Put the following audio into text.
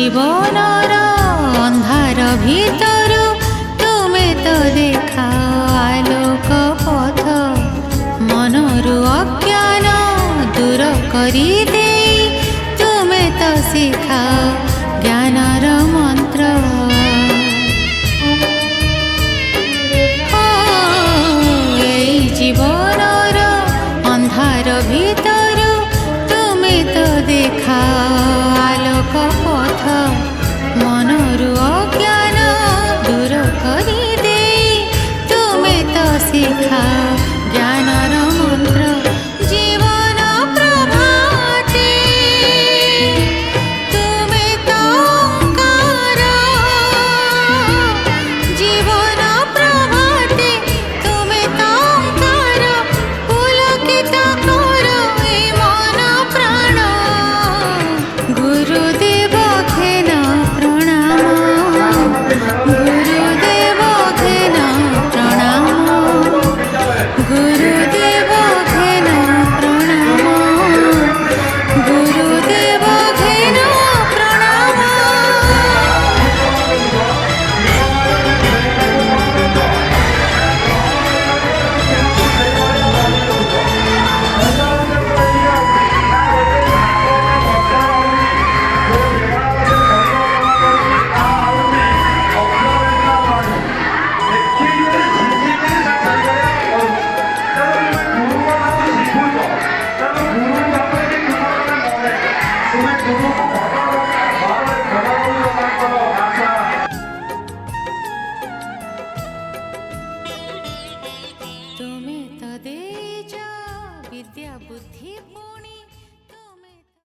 জীবনর অন্ধার ভিতর তুমি তো দেখাও আলোক পথ মনরু অজ্ঞান দূর করি দেই তুমি তো শিখাও জ্ঞানর মন্ত্র এই জীবনর অন্ধার ভিতর তুমি তো দেখাও আলোক পথ মনরু অজ্ঞান দূর করি দেই তুমি তো শিখাও জ্ঞানর মন্ত্র জীবন প্রভাতে তুমি তো ওঙ্কার জীবন প্রভাতে তুমি তো ওঙ্কার পুলকিত করো এই মন প্রাণ গুরুদেব ঘেন প্রণাম গুরুদেব ঘেন প্রণাম গুরুদেব ঘেন প্রণাম গুরুদেব ঘেন প্রণাম। গুরু